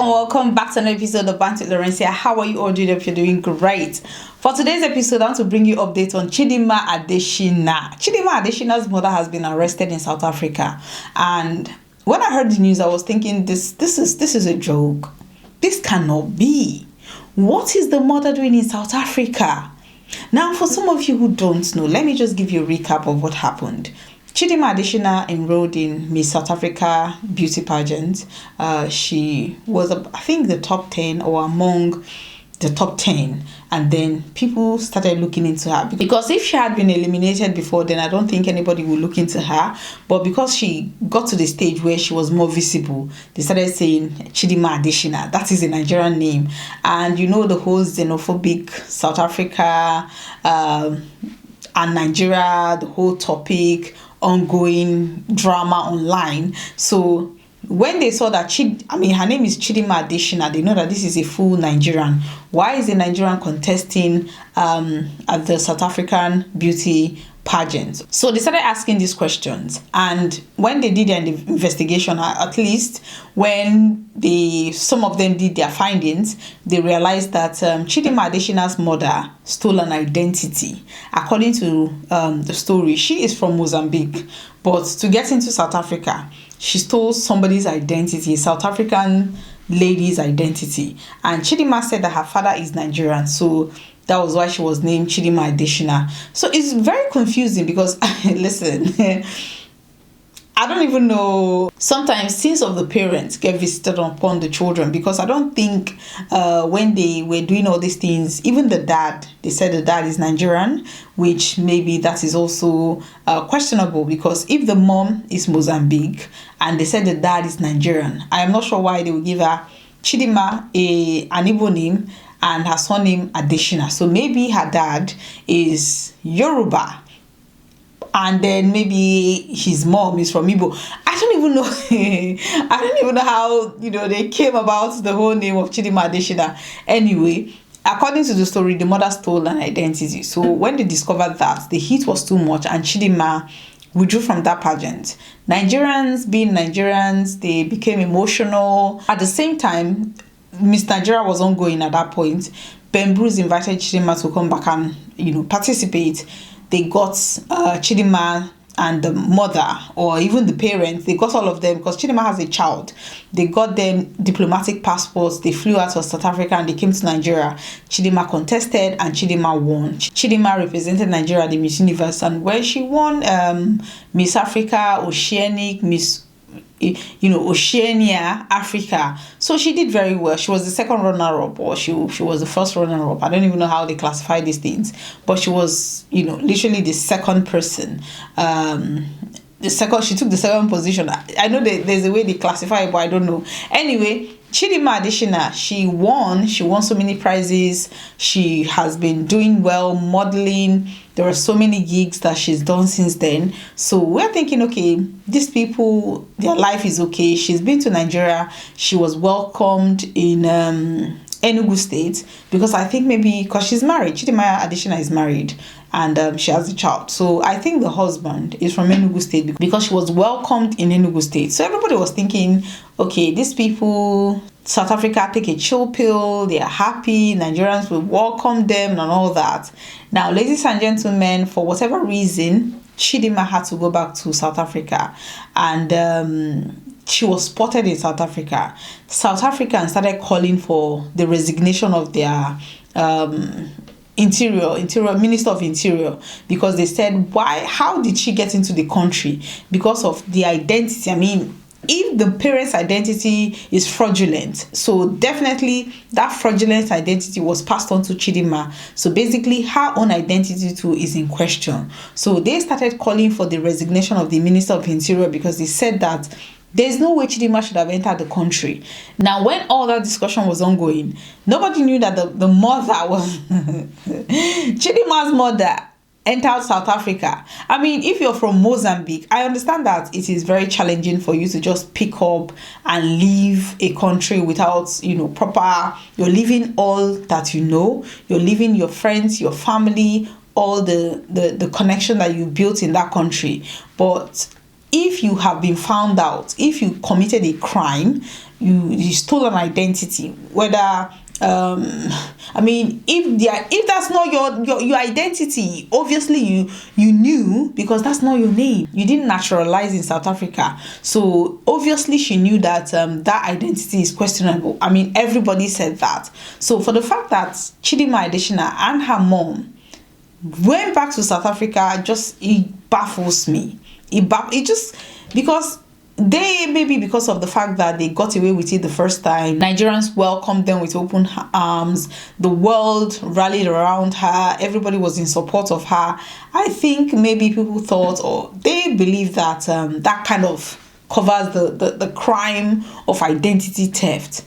and welcome back to another episode of Bantz with Lawrencia. How are you all doing? If you're doing great. For today's episode, I want to bring you updates on Chidimma Adetshina. Chidimma Adetshina's mother has been arrested in South Africa, and when I heard the news, I was thinking, this is a joke. This cannot be. What is the mother doing in South Africa? Now, for some of you who don't know, let me just give you a recap of what happened. Chidimma Adetshina enrolled in Miss South Africa beauty pageant. She was, I think, the top 10 or among the top 10. And then people started looking into her. Because if she had been eliminated before, then I don't think anybody would look into her. But because she got to the stage where she was more visible, they started saying Chidimma Adetshina. That is a Nigerian name. And you know the whole xenophobic South Africa and Nigeria, the whole topic, ongoing drama online. So when they saw that her name is Chidimma Adetshina, they know that this is a full Nigerian. Why is a Nigerian contesting at the South African beauty pageant? So they started asking these questions, and when they did their investigation, at least when some of them did their findings, they realized that Chidimma Adetshina's mother stole an identity. According to the story, she is from Mozambique, but to get into South Africa, she stole somebody's identity, a South African lady's identity. And Chidimma said that her father is Nigerian, so that was why she was named Chidimma Adetshina. So it's very confusing because, listen, I don't even know. Sometimes sins of the parents get visited upon the children, because I don't think when they were doing all these things, even the dad, they said the dad is Nigerian, which maybe that is also questionable, because if the mom is Mozambique and they said the dad is Nigerian, I am not sure why they would give her Chidimma an Igbo name and her surname Adetshina. So maybe her dad is Yoruba, and then maybe his mom is from Igbo. I don't even know. I don't even know how they came about the whole name of Chidimma Adetshina. Anyway, according to the story, the mother stole an identity. So when they discovered that, the heat was too much, and Chidimma withdrew from that pageant. Nigerians, being Nigerians, they became emotional. At the same time, Miss Nigeria was ongoing at that point. Ben Bruce invited Chidimma to come back and participate. They got Chidimma and the mother, or even the parents, they got all of them, because Chidimma has a child. They got them diplomatic passports. They flew out of South Africa and they came to Nigeria. Chidimma contested and Chidimma won. Chidimma represented Nigeria at the Miss Universe, and when she won Miss Africa, Oceanic, Miss Oceania, Africa. So she did very well. She was the second runner-up, or she was the first runner-up. I don't even know how they classify these things, but she was, literally the second person. She took the second position. I know that there's a way they classify it, but I don't know. Anyway, Chidimma Adetshina, she won so many prizes. She has been doing well, modeling. There are so many gigs that she's done since then. So we're thinking, okay, these people, their life is okay. She's been to Nigeria. She was welcomed in Enugu State, because I think maybe because she's married. Chidimma Adetshina is married, and she has a child. So I think the husband is from Enugu State, because she was welcomed in Enugu State. So everybody was thinking, okay, these people, South Africa, take a chill pill. They are happy. Nigerians will welcome them and all that. Now, ladies and gentlemen, for whatever reason, Chidimma had to go back to South Africa, and she was spotted in South Africa. South Africans started calling for the resignation of their Interior Minister of Interior, because they said, how did she get into the country? Because of the identity. If the parent's identity is fraudulent, so definitely that fraudulent identity was passed on to Chidimma. So basically, her own identity too is in question. So they started calling for the resignation of the Minister of Interior, because they said that there's no way Chidimma should have entered the country. Now, when all that discussion was ongoing, nobody knew that the mother was Chidimma's mother entered South Africa. If you're from Mozambique, I understand that it is very challenging for you to just pick up and leave a country without, you're leaving all that you're leaving your friends, your family, all the connection that you built in that country. But if you have been found out, if you committed a crime, you stole an identity, whether if that's not your identity, obviously you knew, because that's not your name. You didn't naturalize in South Africa, so obviously she knew that that identity is questionable. Everybody said that. So for the fact that Chidimma Adetshina and her mom went back to South Africa, it baffles me. It just, because maybe because of the fact that they got away with it the first time, Nigerians welcomed them with open arms. The world rallied around her. Everybody was in support of her. I think maybe people thought, or they believe that that kind of covers the crime of identity theft.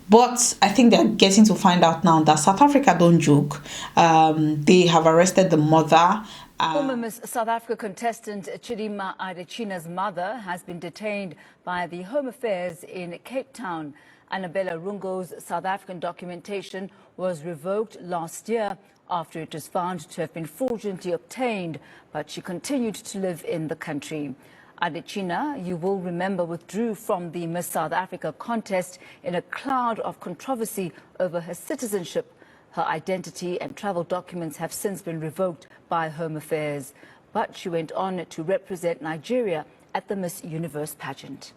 But I think they're getting to find out now that South Africa don't joke. They have arrested the mother. Former Miss South Africa contestant Chidimma Adetshina's mother has been detained by the Home Affairs in Cape Town. Annabella Rungo's South African documentation was revoked last year after it was found to have been fraudulently obtained, but she continued to live in the country. Adetshina, you will remember, withdrew from the Miss South Africa contest in a cloud of controversy over her citizenship. Her identity and travel documents have since been revoked by Home Affairs, but she went on to represent Nigeria at the Miss Universe pageant.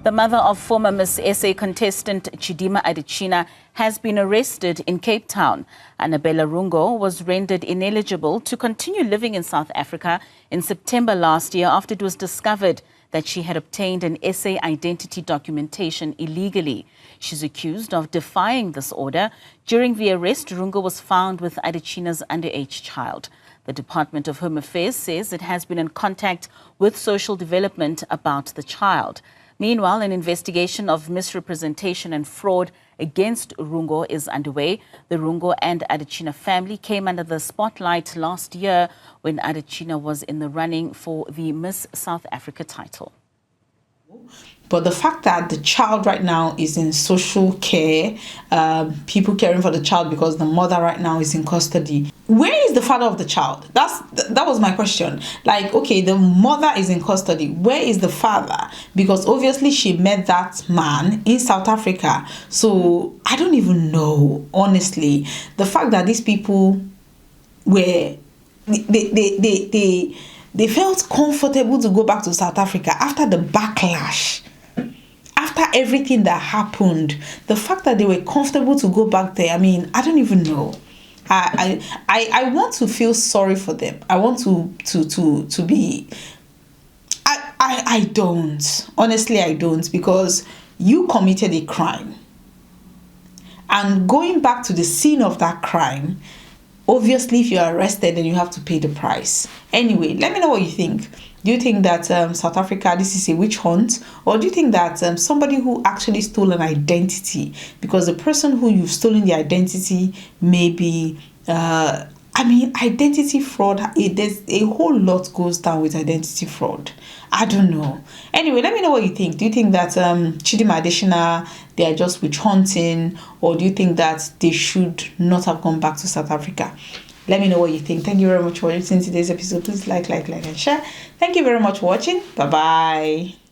The mother of former Miss SA contestant Chidimma Adetshina has been arrested in Cape Town. Annabella Rungo was rendered ineligible to continue living in South Africa in September last year after it was discovered that she had obtained an SA identity documentation illegally. She's accused of defying this order. During the arrest, Rungo was found with Adetshina's underage child. The Department of Home Affairs says it has been in contact with Social Development about the child. Meanwhile, an investigation of misrepresentation and fraud against Rungo is underway. The Rungo and Adetshina family came under the spotlight last year when Adetshina was in the running for the Miss South Africa title. But the fact that the child right now is in social care, people caring for the child because the mother right now is in custody. Where is the father of the child? That was my question. Like, okay, the mother is in custody. Where is the father? Because obviously she met that man in South Africa. So I don't even know, honestly. The fact that these people were, they felt comfortable to go back to South Africa after the backlash. After everything that happened, the fact that they were comfortable to go back there, I don't even know. I want to feel sorry for them. I want to be. I don't. Honestly, I don't, because you committed a crime. And going back to the scene of that crime, obviously, if you're arrested, then you have to pay the price. Anyway, let me know what you think. Do you think that South Africa, this is a witch hunt? Or do you think that somebody who actually stole an identity, because the person who you've stolen the identity may be, identity fraud, there's a whole lot goes down with identity fraud. I don't know. Anyway, let me know what you think. Do you think that Chidimma Adetshina, they are just witch hunting? Or do you think that they should not have gone back to South Africa? Let me know what you think. Thank you very much for watching today's episode. Please like, and share. Thank you very much for watching. Bye-bye.